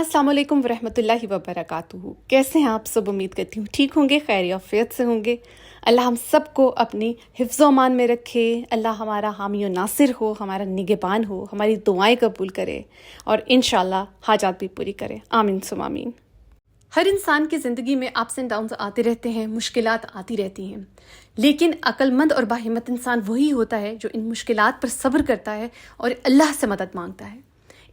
अस्सलाम वालेकुम वरहमतुल्लाहि वबरकातुहू। कैसे हैं आप सब? उम्मीद करती हूँ ठीक होंगे, खैर आफियत से होंगे। अल्लाह हम सबको अपनी हिफ्ज़ अमान में रखे। अल्लाह हमारा हामी और नासिर हो, हमारा निगहबान हो, हमारी दुआएं कबूल करे और इंशाअल्लाह हाजात भी पूरी करे। आमीन सुम आमीन। हर इंसान की ज़िंदगी में अप्स एंड डाउन्स आते रहते हैं, मुश्किलात आती रहती हैं, लेकिन अक्लमंद और बाहिम्मत इंसान वही होता है जो इन मुश्किलात पर सब्र करता है और अल्लाह से मदद मांगता है।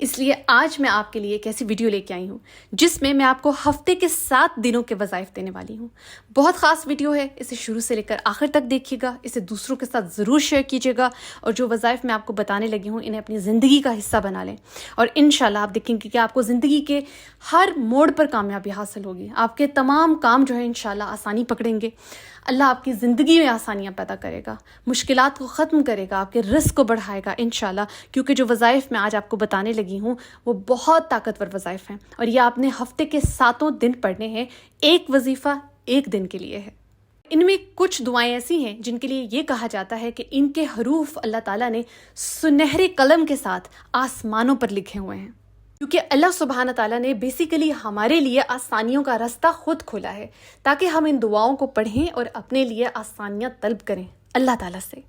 इसलिए आज मैं आपके लिए एक ऐसी वीडियो लेके आई हूँ जिसमें मैं आपको हफ्ते के 7 दिनों के वज़ाइफ देने वाली हूँ। बहुत ख़ास वीडियो है, इसे शुरू से लेकर आखिर तक देखिएगा, इसे दूसरों के साथ ज़रूर शेयर कीजिएगा और जो वज़ाइफ मैं आपको बताने लगी हूँ इन्हें अपनी ज़िंदगी का हिस्सा बना लें और इंशाल्लाह आप देखेंगे कि आपको ज़िंदगी के हर मोड़ पर कामयाबी हासिल होगी। आपके तमाम काम जो है इंशाल्लाह आसानी पकड़ेंगे। अल्लाह आपकी ज़िंदगी में आसानियाँ पैदा करेगा, मुश्किलात को ख़त्म करेगा, आपके रिस्क को बढ़ाएगा इंशाल्लाह, क्योंकि जो वज़ाइफ मैं आज आपको बताने लगी हूँ वो बहुत ताकतवर वज़ाइफ हैं और ये आपने हफ्ते के 7 दिन पढ़ने हैं। एक वजीफ़ा एक दिन के लिए है। इनमें कुछ दुआएं ऐसी हैं जिनके लिए ये कहा जाता है कि इनके हरूफ अल्लाह ताला ने सुनहरे कलम के साथ आसमानों पर लिखे हुए हैं, क्योंकि अल्लाह सुब्हान ताला ने बेसिकली हमारे लिए आसानियों का रास्ता खुद खोला है ताकि हम इन दुआओं को पढ़ें और अपने लिए आसानियां तलब करें अल्लाह ताला से।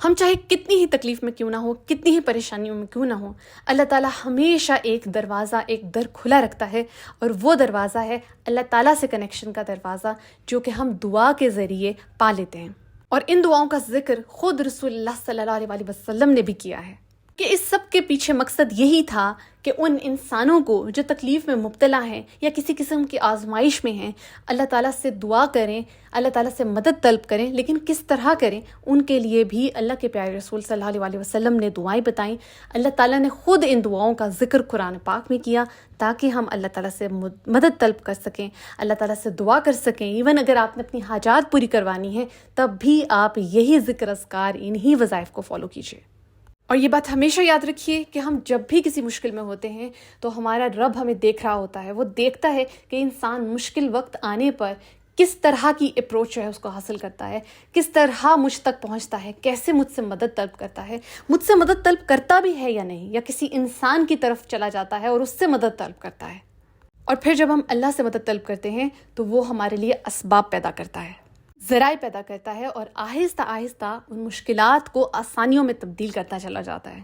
हम चाहे कितनी ही तकलीफ में क्यों ना हो, कितनी ही परेशानियों में क्यों ना हो, अल्लाह ताला हमेशा एक दरवाज़ा, एक दर खुला रखता है और वो दरवाज़ा है अल्लाह ताला से कनेक्शन का दरवाज़ा, जो कि हम दुआ के ज़रिए पा लेते हैं। और इन दुआओं का जिक्र खुद रसूलुल्लाह सल्लल्लाहु अलैहि वसल्लम ने भी किया है कि इस सब के पीछे मकसद यही था कि उन इंसानों को जो तकलीफ़ में मुब्तला हैं या किसी किस्म की आजमाइश में हैं, अल्लाह ताला से दुआ करें, अल्लाह ताला से मदद तलब करें, लेकिन किस तरह करें उनके लिए भी अल्लाह के प्यारे रसूल सल्लल्लाहु अलैहि वसल्लम ने दुआएं बताईं। अल्लाह ताला ने ख़ुद इन दुआओं का जिक्र कुरान पाक में किया ताकि हम अल्लाह ताला से मदद तलब कर सकें, अल्लाह ताला से दुआ कर सकें। इवन अगर आपने अपनी हाजात पूरी करवानी है तब भी आप यही ज़िक्र अज़कार, इन्हीं वज़ाइफ को फॉलो कीजिए। और ये बात हमेशा याद रखिए कि हम जब भी किसी मुश्किल में होते हैं तो हमारा रब हमें देख रहा होता है। वो देखता है कि इंसान मुश्किल वक्त आने पर किस तरह की अप्रोच है उसको हासिल करता है, किस तरह मुझ तक पहुंचता है, कैसे मुझसे मदद तलब करता है, मुझसे मदद तलब करता भी है या नहीं, या किसी इंसान की तरफ चला जाता है और उससे मदद तलब करता है। और फिर जब हम अल्लाह से मदद तलब करते हैं तो वो हमारे लिए असबाब पैदा करता है, ज़राए पैदा करता है और आहिस्ता आहिस्ता उन मुश्किलात को आसानियों में तब्दील करता चला जाता है।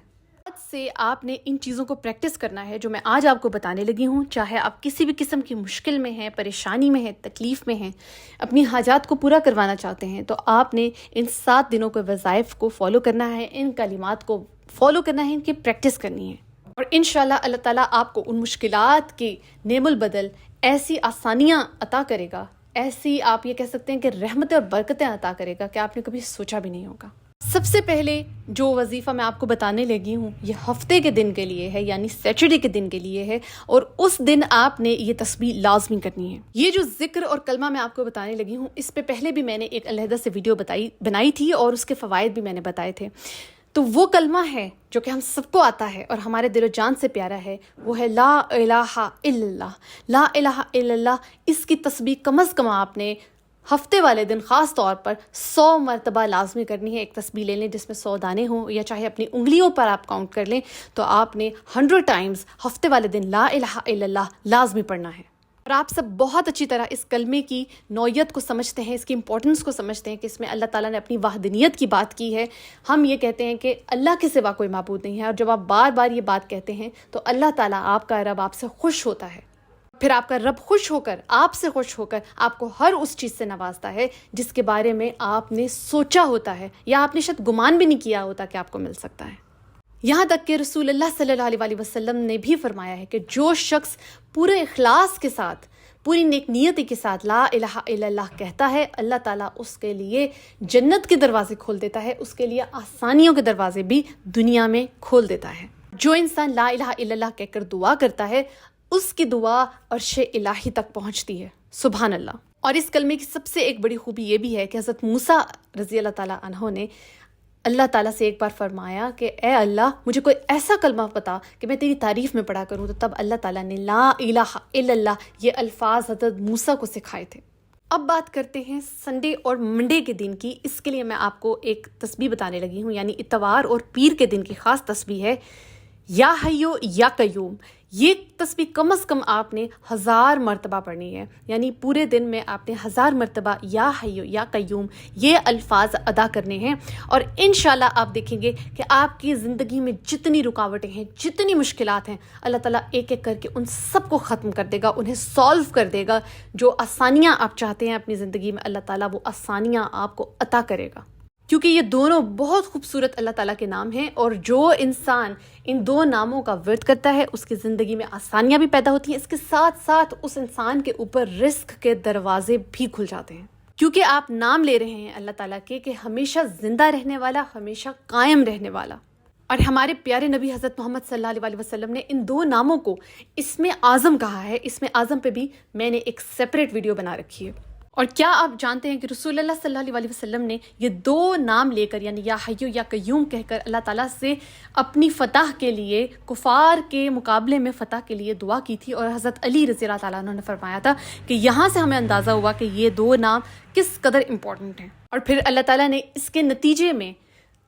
आज से आपने इन चीज़ों को प्रैक्टिस करना है जो मैं आज आपको बताने लगी हूँ। चाहे आप किसी भी किस्म की मुश्किल में हैं, परेशानी में हैं, तकलीफ़ में हैं, अपनी हाजात को पूरा करवाना चाहते हैं, तो आपने इन 7 दिनों के वज़ाइफ को फ़ॉलो करना है, इन कलिमात को फ़ॉलो करना है, इनकी प्रैक्टिस करनी है और इंशाल्लाह अल्लाह ताला आपको उन मुश्किलात के नेमुल बदल ऐसी आसानियाँ अता करेगा, ऐसी आप ये कह सकते हैं कि रहमतें और बरकतें अता करेगा कि आपने कभी सोचा भी नहीं होगा। सबसे पहले जो वजीफ़ा मैं आपको बताने लगी हूँ ये हफ्ते के दिन के लिए है, यानी सैटरडे के दिन के लिए है और उस दिन आपने ये तस्बीह लाजमी करनी है। ये जो जिक्र और कलमा मैं आपको बताने लगी हूँ, इस पे पहले भी मैंने एक अलहदा से वीडियो बनाई थी और उसके फ़वाइद भी मैंने बताए थे। तो वो कलमा है जो कि हम सबको आता है और हमारे दिलो जान से प्यारा है, वो है ला इलाहा इल्लल्लाह। ला इलाहा इल्लल्लाह, इसकी तस्बीह कम अज़ कम आपने हफ्ते वाले दिन ख़ास तौर पर 100 मरतबा लाजमी करनी है। एक तस्बीह ले लें जिसमें 100 दाने हों, या चाहे अपनी उंगलियों पर आप काउंट कर लें, तो आपने 100 टाइम्स हफ्ते वाले दिन ला इलाहा इल्लल्लाह लाजमी पढ़ना है। और आप सब बहुत अच्छी तरह इस कलमे की नौयत को समझते हैं, इसकी इंपॉर्टेंस को समझते हैं कि इसमें अल्लाह ताला ने अपनी वाहदनियत की बात की है। हम ये कहते हैं कि अल्लाह के सिवा कोई माबूद नहीं है और जब आप बार बार ये बात कहते हैं तो अल्लाह ताला, आपका रब, आपसे खुश होता है। फिर आपका रब खुश होकर, आपसे खुश होकर आपको हर उस चीज़ से नवाजता है जिसके बारे में आपने सोचा होता है या आपने शायद गुमान भी नहीं किया होता कि आपको मिल सकता है। यहाँ तक कि रसूलुल्लाह सल्लल्लाहु अलैहि वसल्लम ने भी फरमाया है कि जो शख्स पूरे इखलास के साथ, पूरी नेक नियति के साथ ला इलाहा इल्लल्लाह कहता है, अल्लाह ताला उसके लिए जन्नत के दरवाजे खोल देता है, उसके लिए आसानियों के दरवाजे भी दुनिया में खोल देता है। जो इंसान ला इलाहा इल्लल्लाह कहकर दुआ करता है उसकी दुआ अर्शे इलाही तक पहुँचती है। सुभान अल्लाह। और इस कलमे की सबसे एक बड़ी खूबी ये भी है कि हज़रत मूसा रज़ी अल्लाह ताला अन्हो ने अल्लाह ताला से एक बार फरमाया कि ए अल्लाह, मुझे कोई ऐसा कलमा बता कि मैं तेरी तारीफ़ में पढ़ा करूँ। तो तब अल्लाह ताला ने ला इलाहा इल्लल्लाह ये अल्फाज हज़रत मूसा को सिखाए थे। अब बात करते हैं संडे और मंडे के दिन की। इसके लिए मैं आपको एक तस्बीह बताने लगी हूँ, यानी इतवार और पीर के दिन की ख़ास तस्बीह है या हय्यो या कय्यूम। یہ تسبیح کم از کم آپ نے 1000 مرتبہ پڑھنی ہے، یعنی پورے دن میں آپ نے 1000 مرتبہ یا حیو یا قیوم یہ الفاظ ادا کرنے ہیں، اور انشاءاللہ آپ دیکھیں گے کہ آپ کی زندگی میں جتنی رکاوٹیں ہیں، جتنی مشکلات ہیں، اللہ تعالیٰ ایک ایک کر کے ان سب کو ختم کر دے گا، انہیں سالو کر دے گا۔ جو آسانیاں آپ چاہتے ہیں اپنی زندگی میں، اللہ تعالیٰ وہ آسانیاں آپ کو عطا کرے گا، کیونکہ یہ دونوں بہت خوبصورت اللہ تعالیٰ کے نام ہیں، اور جو انسان ان دو ناموں کا ورد کرتا ہے اس کی زندگی میں آسانیاں بھی پیدا ہوتی ہیں، اس کے ساتھ ساتھ اس انسان کے اوپر رزق کے دروازے بھی کھل جاتے ہیں، کیونکہ آپ نام لے رہے ہیں اللہ تعالیٰ کے کہ ہمیشہ زندہ رہنے والا، ہمیشہ قائم رہنے والا۔ اور ہمارے پیارے نبی حضرت محمد صلی اللہ علیہ وسلم نے ان دو ناموں کو اسم اعظم کہا ہے۔ اسم اعظم پہ بھی میں نے ایک سیپریٹ ویڈیو بنا رکھی ہے۔ اور کیا آپ جانتے ہیں کہ رسول اللہ صلی اللہ علیہ وسلم نے یہ دو نام لے کر، یعنی یا حیو یا قیوم کہہ کر اللہ تعالیٰ سے اپنی فتح کے لیے، کفار کے مقابلے میں فتح کے لیے دعا کی تھی، اور حضرت علی رضی اللہ تعالیٰ عنہ نے فرمایا تھا کہ یہاں سے ہمیں اندازہ ہوا کہ یہ دو نام کس قدر امپورٹنٹ ہیں، اور پھر اللہ تعالیٰ نے اس کے نتیجے میں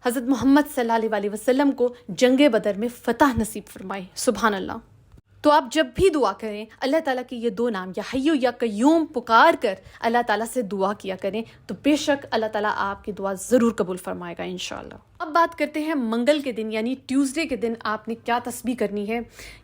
حضرت محمد صلی اللہ علیہ وسلم کو جنگ بدر میں فتح نصیب فرمائی۔ سبحان اللہ۔ تو آپ جب بھی دعا کریں اللہ تعالیٰ کے یہ دو نام یا حیو یا قیوم پکار کر اللہ تعالیٰ سے دعا کیا کریں، تو بے شک اللہ تعالیٰ آپ کی دعا ضرور قبول فرمائے گا انشاءاللہ۔ اب بات کرتے ہیں منگل کے دن یعنی ٹیوزڈے کے دن آپ نے کیا تسبیح کرنی ہے۔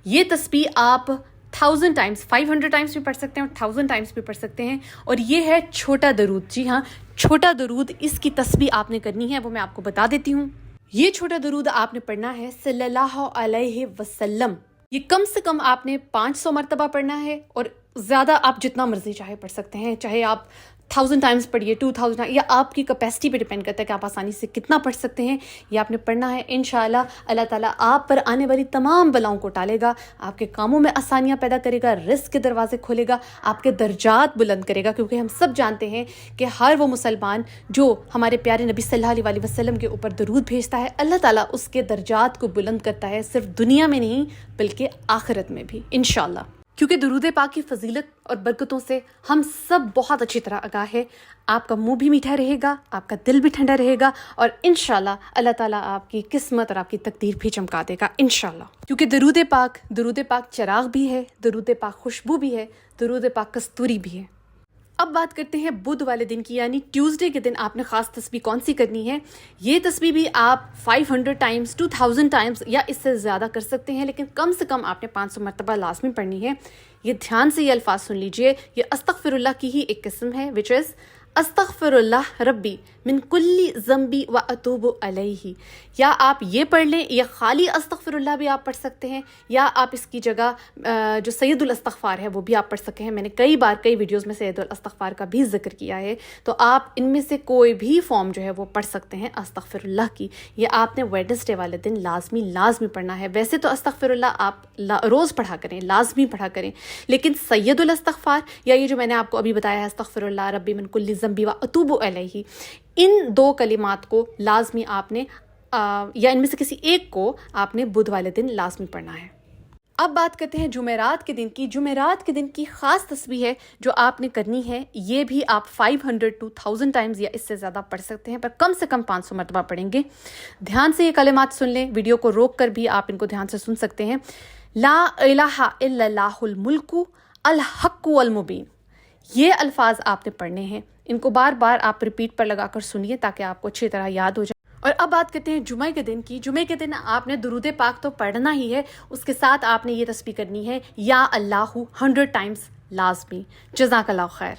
یہ تسبیح آپ 1000 ٹائمز، 500 ٹائمز بھی پڑھ سکتے ہیں اور 1000 ٹائمز بھی پڑھ سکتے ہیں، اور یہ ہے چھوٹا درود۔ جی ہاں، چھوٹا درود، اس کی تسبیح آپ نے کرنی ہے، وہ میں آپ کو بتا دیتی ہوں۔ یہ چھوٹا درود آپ نے پڑھنا ہے صلی اللہ علیہ وسلم۔ یہ کم سے کم آپ نے 500 مرتبہ پڑھنا ہے، اور زیادہ آپ جتنا مرضی چاہے پڑھ سکتے ہیں، چاہے آپ 1000 ٹائمز پڑھیے، 2000، یا آپ کی کیپیسٹی پہ ڈیپینڈ کرتا ہے کہ آپ آسانی سے کتنا پڑھ سکتے ہیں۔ یہ آپ نے پڑھنا ہے، انشاءاللہ اللہ تعالیٰ آپ پر آنے والی تمام بلاؤں کو ٹالے گا، آپ کے کاموں میں آسانیاں پیدا کرے گا، رزق کے دروازے کھولے گا، آپ کے درجات بلند کرے گا، کیونکہ ہم سب جانتے ہیں کہ ہر وہ مسلمان جو ہمارے پیارے نبی صلی اللہ علیہ وسلم کے اوپر درود بھیجتا ہے، اللہ تعالیٰ اس کے درجات کو بلند کرتا ہے، صرف دنیا میں نہیں بلکہ آخرت میں بھی انشاءاللہ، کیونکہ درود پاک کی فضیلت اور برکتوں سے ہم سب بہت اچھی طرح آگاہ ہے۔ آپ کا منہ بھی میٹھا رہے گا، آپ کا دل بھی ٹھنڈا رہے گا، اور انشاءاللہ اللہ تعالیٰ آپ کی قسمت اور آپ کی تقدیر بھی چمکا دے گا انشاءاللہ، کیونکہ درود پاک چراغ بھی ہے، درود پاک خوشبو بھی ہے، درود پاک کستوری بھی ہے۔ اب بات کرتے ہیں بدھ والے دن کی، یعنی ٹیوزڈے کے دن آپ نے خاص تسبیح کون سی کرنی ہے۔ یہ تسبیح بھی آپ 500 ٹائمز، 2000 ٹائمز یا اس سے زیادہ کر سکتے ہیں، لیکن کم سے کم آپ نے 500 مرتبہ لازمی پڑھنی ہے۔ یہ دھیان سے یہ الفاظ سن لیجئے، یہ استغفر اللہ کی ہی ایک قسم ہے، which is استغفر اللہ ربی من کل ذنبی و اتوب علیہ۔ یا آپ یہ پڑھ لیں، یا خالی استغفر اللہ بھی آپ پڑھ سکتے ہیں، یا آپ اس کی جگہ جو سید الاستغفار ہے وہ بھی آپ پڑھ سکتے ہیں۔ میں نے کئی بار کئی ویڈیوز میں سید الاستغفار کا بھی ذکر کیا ہے، تو آپ ان میں سے کوئی بھی فارم جو ہے وہ پڑھ سکتے ہیں استغفر اللہ کی۔ یہ آپ نے ویڈنسڈے والے دن لازمی پڑھنا ہے۔ ویسے تو استغفر اللہ آپ روز پڑھا کریں، لازمی پڑھا کریں، لیکن سید الاستغفار یا یہ جو میں نے آپ کو ابھی بتایا ہے استغفر اللہ ربی من کل ذنبی و اتوب علیہ، ان دو کلمات کو لازمی آپ نے یا ان میں سے کسی ایک کو آپ نے بدھ والے دن لازمی پڑھنا ہے۔ اب بات کرتے ہیں جمعرات کے دن کی۔ جمعرات کے دن کی خاص تسبیح ہے جو آپ نے کرنی ہے، یہ بھی آپ 500 to 1000 ٹائمز یا اس سے زیادہ پڑھ سکتے ہیں، پر کم سے کم 500 مرتبہ پڑھیں گے۔ دھیان سے یہ کلمات سن لیں، ویڈیو کو روک کر بھی آپ ان کو دھیان سے سن سکتے ہیں۔ لا الہ الا اللہ الملک الحق والمبین، یہ الفاظ آپ نے پڑھنے ہیں، ان کو بار بار آپ ریپیٹ پر لگا کر سنیے تاکہ آپ کو اچھی طرح یاد ہو جائے۔ اور اب بات کرتے ہیں جمعہ کے دن کی۔ جمعہ کے دن آپ نے درود پاک تو پڑھنا ہی ہے، اس کے ساتھ آپ نے یہ تسبیح کرنی ہے، یا اللہ 100 ٹائمز لازمی۔ جزاک اللہ خیر۔